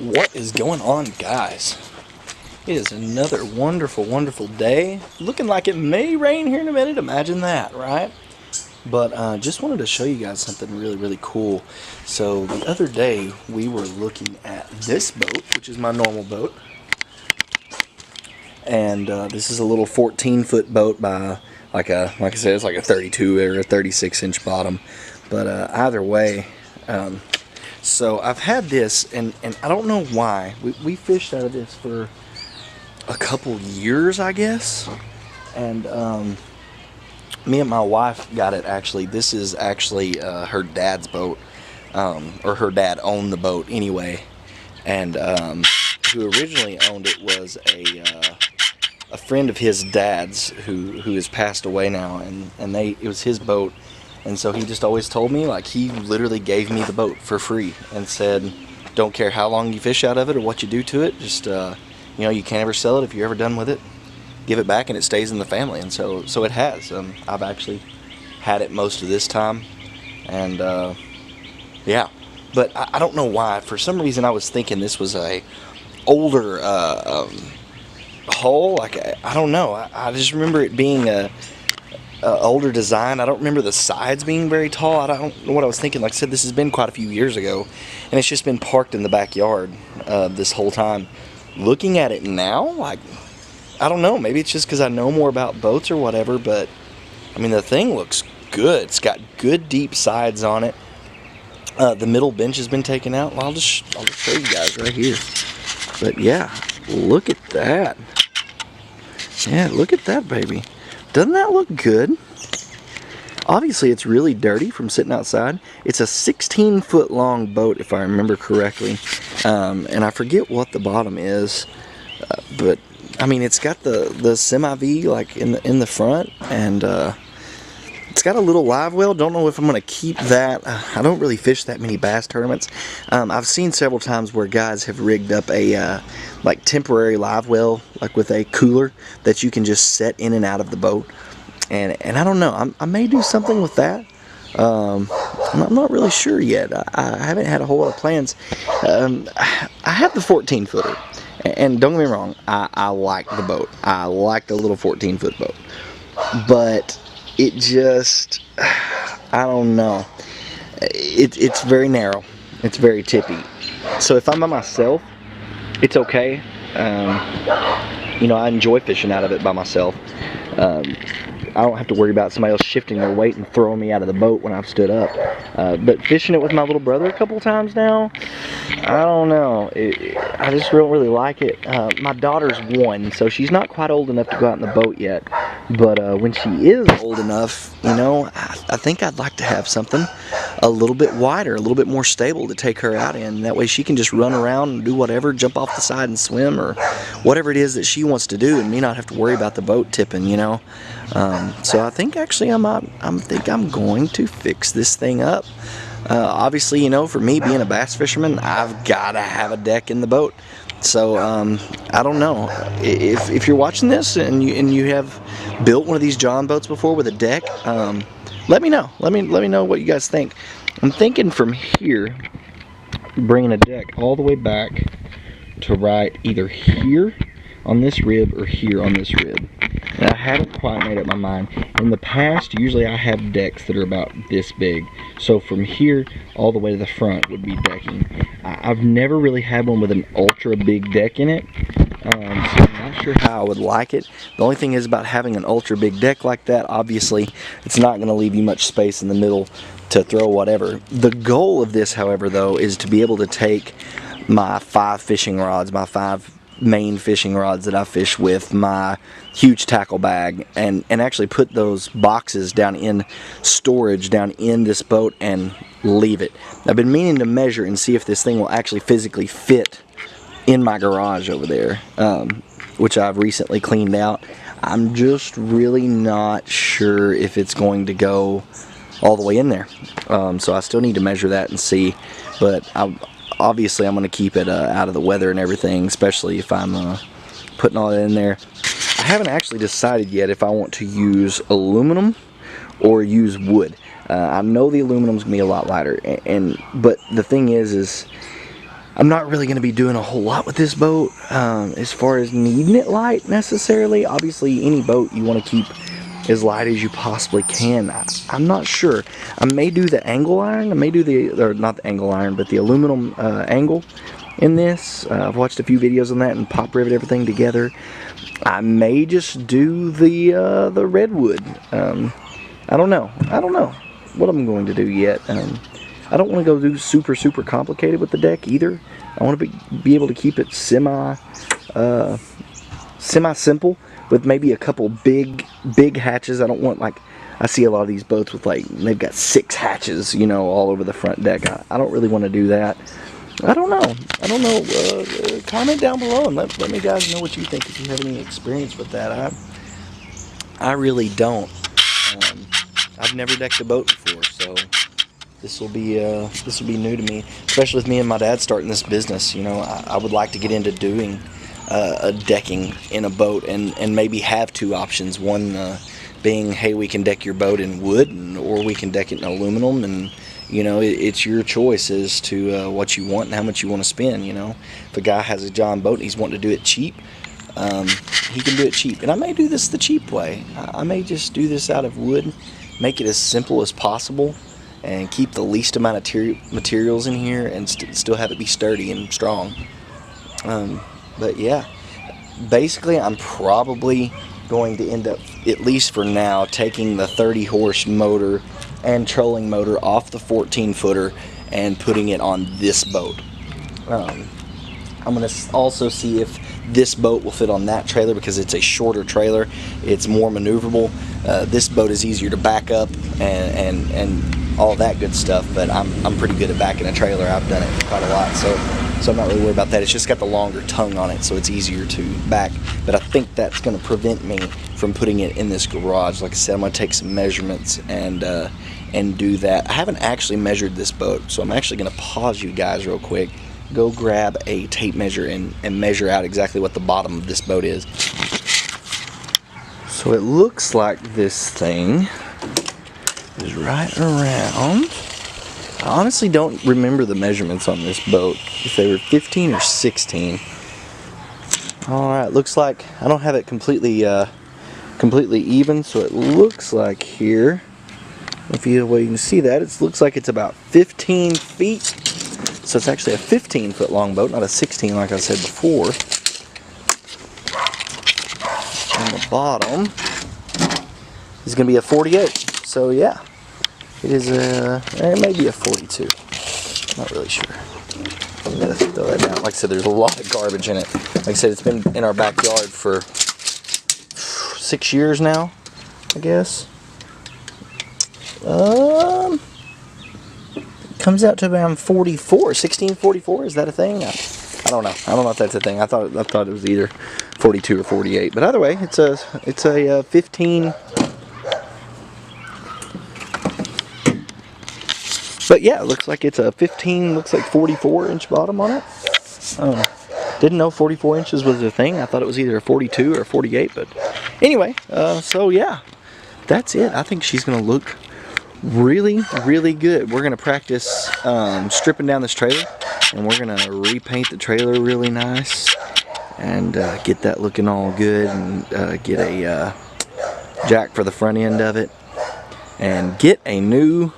What is going on, guys? It is another wonderful, wonderful day. Looking like it may rain here in a minute. Imagine that, right? But just wanted to show you guys something really, really cool. So the other day we were looking at this boat, which is my normal boat. And this is a little 14-foot boat by, like I said, it's like a 32 or a 36-inch bottom. But either way, so I've had this, and I don't know why. We fished out of this for a couple years, I guess. And me and my wife got it, actually. This is actually her dad's boat, or her dad owned the boat anyway. And who originally owned it was a friend of his dad's who has passed away now, and it was his boat. And so he just always told me, like, he literally gave me the boat for free and said, don't care how long you fish out of it or what you do to it, just you know, you can't ever sell it. If you're ever done with it, give it back and it stays in the family. And so it has. I've actually had it most of this time, and yeah, but I don't know why. For some reason I was thinking this was a older hull. Like, I don't know, I just remember it being a older design. I don't remember the sides being very tall. I don't know what I was thinking. Like I said, this has been quite a few years ago, and it's just been parked in the backyard this whole time. Looking at it now, like, I don't know, maybe it's just because I know more about boats or whatever, but I mean, the thing looks good. It's got good deep sides on it. The middle bench has been taken out. Well, I'll just show you guys right here. But yeah, look at that. Yeah, look at that, baby. Doesn't that look good? Obviously, it's really dirty from sitting outside. It's a 16-foot long boat, if I remember correctly. And I forget what the bottom is. But, I mean, it's got the semi-V, like, in the front. And it's got a little live well. Don't know if I'm going to keep that. I don't really fish that many bass tournaments. I've seen several times where guys have rigged up a like temporary live well, like with a cooler that you can just set in and out of the boat. And I don't know. I may do something with that. I'm not really sure yet. I haven't had a whole lot of plans. I have the 14-footer. And don't get me wrong, I like the boat. I like the little 14-foot boat. But it just, I don't know. It's very narrow. It's very tippy. So if I'm by myself, it's okay. You know, I enjoy fishing out of it by myself. I don't have to worry about somebody else shifting their weight and throwing me out of the boat when I've stood up. But fishing it with my little brother a couple times now, I don't know. I just don't really like it. My daughter's 1, so she's not quite old enough to go out in the boat yet. But when she is old enough, you know, I think I'd like to have something a little bit wider, a little bit more stable to take her out in. That way she can just run around and do whatever, jump off the side and swim, or whatever it is that she wants to do, and me not have to worry about the boat tipping, you know. So I think actually I'm going to fix this thing up. Obviously, you know, for me being a bass fisherman, I've got to have a deck in the boat. So I don't know, if you're watching this and you have built one of these John boats before with a deck, let me know. Let me know what you guys think. I'm thinking from here, bringing a deck all the way back to right either here on this rib or here on this rib. And I haven't quite made up my mind. In the past, usually I have decks that are about this big. So from here all the way to the front would be decking. I've never really had one with an ultra big deck in it. So I'm not sure how I would like it. The only thing is about having an ultra big deck like that, obviously, it's not going to leave you much space in the middle to throw whatever. The goal of this, however, though, is to be able to take my 5 fishing rods, my 5 main fishing rods that I fish with, my huge tackle bag, and actually put those boxes down in storage down in this boat and leave it. I've been meaning to measure and see if this thing will actually physically fit in my garage over there, which I've recently cleaned out. I'm just really not sure if it's going to go all the way in there. So I still need to measure that and see, but obviously I'm going to keep it out of the weather and everything, especially if I'm putting all that in there. I haven't actually decided yet if I want to use aluminum or use wood. I know the aluminum's going to be a lot lighter, but the thing is I'm not really going to be doing a whole lot with this boat as far as needing it light necessarily. Obviously, any boat you want to keep as light as you possibly can. I'm not sure. I may do the angle iron. I may do or not the angle iron, but the aluminum angle in this. I've watched a few videos on that and pop rivet everything together. I may just do the redwood. I don't know. I don't know what I'm going to do yet. I don't want to go do super complicated with the deck either. I want to be able to keep it semi simple with maybe a couple big hatches. I don't want, like, I see a lot of these boats with, like, they've got 6 hatches, you know, all over the front deck. I don't really want to do that. I don't know. Comment down below and let me guys know what you think if you have any experience with that. I really don't. I've never decked a boat before, so this will be new to me, especially with me and my dad starting this business. You know, I would like to get into doing a decking in a boat and maybe have 2 options. One being, hey, we can deck your boat in wood, or we can deck it in aluminum, and you know, it's your choice as to what you want and how much you want to spend. You know, if a guy has a John boat and he's wanting to do it cheap, he can do it cheap. And I may do this the cheap way. I may just do this out of wood, make it as simple as possible, and keep the least amount of materials in here and still have it be sturdy and strong. But yeah, basically I'm probably going to end up, at least for now, taking the 30 horse motor and trolling motor off the 14 footer and putting it on this boat. I'm going to also see if this boat will fit on that trailer, because it's a shorter trailer, it's more maneuverable. This boat is easier to back up and all that good stuff, but I'm pretty good at backing a trailer. I've done it quite a lot, so I'm not really worried about that. It's just got the longer tongue on it, so it's easier to back. But I think that's going to prevent me from putting it in this garage. Like I said, I'm going to take some measurements and do that. I haven't actually measured this boat, so I'm actually going to pause you guys real quick, go grab a tape measure and measure out exactly what the bottom of this boat is. So it looks like this thing is right around, I honestly don't remember the measurements on this boat, if they were 15 or 16. Alright, looks like I don't have it completely even, so it looks like here, if you can see that, it looks like it's about 15 feet. So it's actually a 15 foot long boat, not a 16 like I said before. And the bottom is going to be a 48. So yeah, it is it may be a 42. Not really sure. I'm going to throw that down. Like I said, there's a lot of garbage in it. Like I said, it's been in our backyard for 6 years now, I guess. Comes out to around 44, 1644. Is that a thing? I don't know. I don't know if that's a thing. I thought it was either 42 or 48. But either way, it's a 15. But yeah, it looks like it's a 15. Looks like 44-inch bottom on it. Didn't know 44 inches was a thing. I thought it was either a 42 or a 48. But anyway, so yeah, that's it. I think she's gonna look really good. We're gonna practice stripping down this trailer, and we're gonna repaint the trailer really nice and get that looking all good, and get a jack for the front end of it, and get a new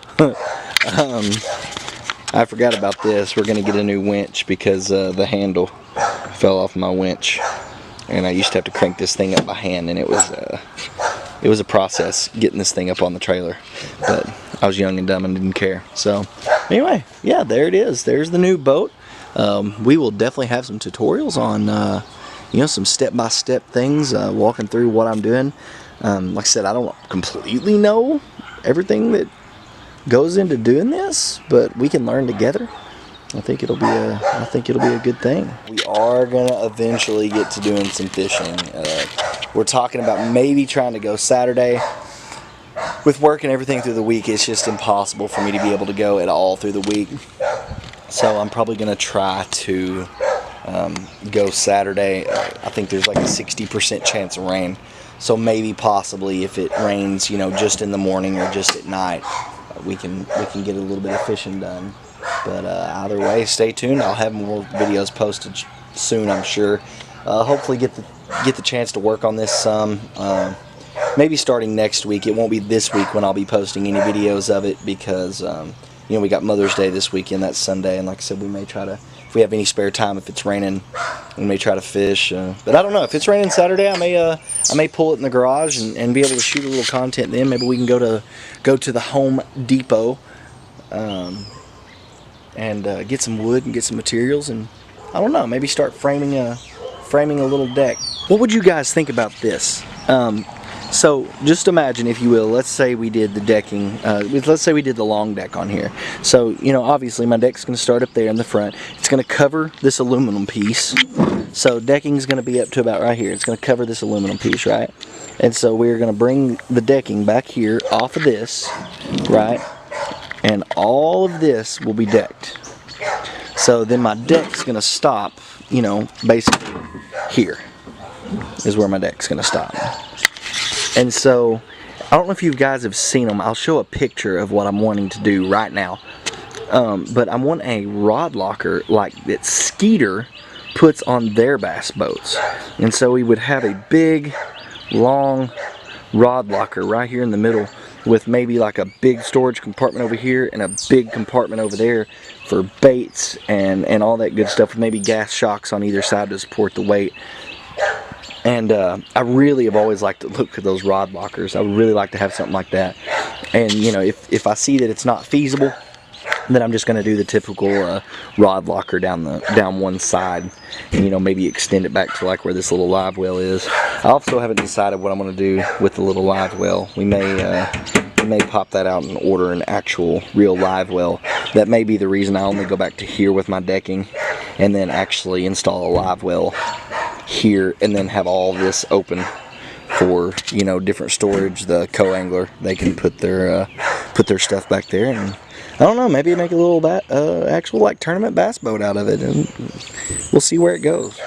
I forgot about this. We're gonna get a new winch because the handle fell off my winch, and I used to have to crank this thing up by hand, and it was a process getting this thing up on the trailer, but I was young and dumb and didn't care. So anyway, yeah, there it is. There's the new boat. We will definitely have some tutorials on you know, some step-by-step things, walking through what I'm doing. Like I said, I don't completely know everything that goes into doing this, but we can learn together. I think it'll be a good thing. We are gonna eventually get to doing some fishing. We're talking about maybe trying to go Saturday. With work and everything through the week, it's just impossible for me to be able to go at all through the week. So I'm probably gonna try to go Saturday. I think there's like a 60% chance of rain. So maybe possibly if it rains, you know, just in the morning or just at night, we can get a little bit of fishing done. But either way, stay tuned. I'll have more videos posted soon, I'm sure. Hopefully get the chance to work on this some. Maybe starting next week. It won't be this week when I'll be posting any videos of it because you know, we got Mother's Day this weekend. That's Sunday, and like I said, we may try to, if we have any spare time, if it's raining, we may try to fish. But I don't know. If it's raining Saturday, I may pull it in the garage and be able to shoot a little content then. Maybe we can go to the Home Depot and get some wood and get some materials, and I don't know, maybe start framing a little deck. What would you guys think about this? So just imagine, if you will, let's say we did the decking, let's say we did the long deck on here. So, you know, obviously my deck's going to start up there in the front. It's going to cover this aluminum piece. So decking's going to be up to about right here. It's going to cover this aluminum piece, right? And so we're going to bring the decking back here off of this, right? And all of this will be decked. So then my deck's going to stop, you know, basically here is where my deck's going to stop. And so, I don't know if you guys have seen them. I'll show a picture of what I'm wanting to do right now. But I want a rod locker like that Skeeter puts on their bass boats. And so we would have a big, long rod locker right here in the middle with maybe like a big storage compartment over here and a big compartment over there for baits and all that good stuff, with maybe gas shocks on either side to support the weight. And I really have always liked to look at those rod lockers. I would really like to have something like that. And you know, if I see that it's not feasible, then I'm just going to do the typical rod locker down one side, and you know, maybe extend it back to like where this little live well is. I also haven't decided what I'm going to do with the little live well. We may pop that out and order an actual real live well. That may be the reason I only go back to here with my decking, and then actually install a live well here, and then have all this open for, you know, different storage. The co-angler, they can put their stuff back there, and I don't know, maybe make a little actual like tournament bass boat out of it, and we'll see where it goes.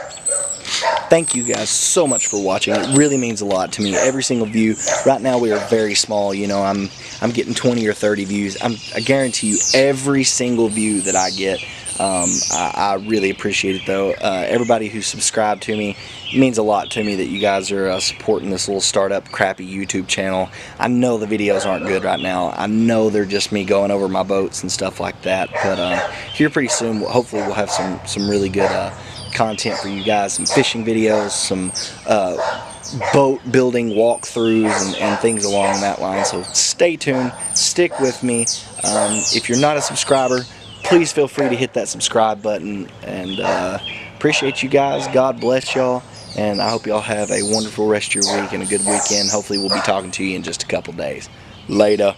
Thank you guys so much for watching. It really means a lot to me. Every single view. Right now we are very small. You know, I'm getting 20 or 30 views. I guarantee you, every single view that I get, I really appreciate it though. Everybody who subscribed to me, it means a lot to me that you guys are supporting this little startup crappy YouTube channel. I know the videos aren't good right now. I know they're just me going over my boats and stuff like that. But here pretty soon, hopefully we'll have some really good content for you guys. Some fishing videos, some boat building walkthroughs and things along that line. So stay tuned. Stick with me. If you're not a subscriber, please feel free to hit that subscribe button, and appreciate you guys. God bless y'all, and I hope y'all have a wonderful rest of your week and a good weekend. Hopefully we'll be talking to you in just a couple days. Later.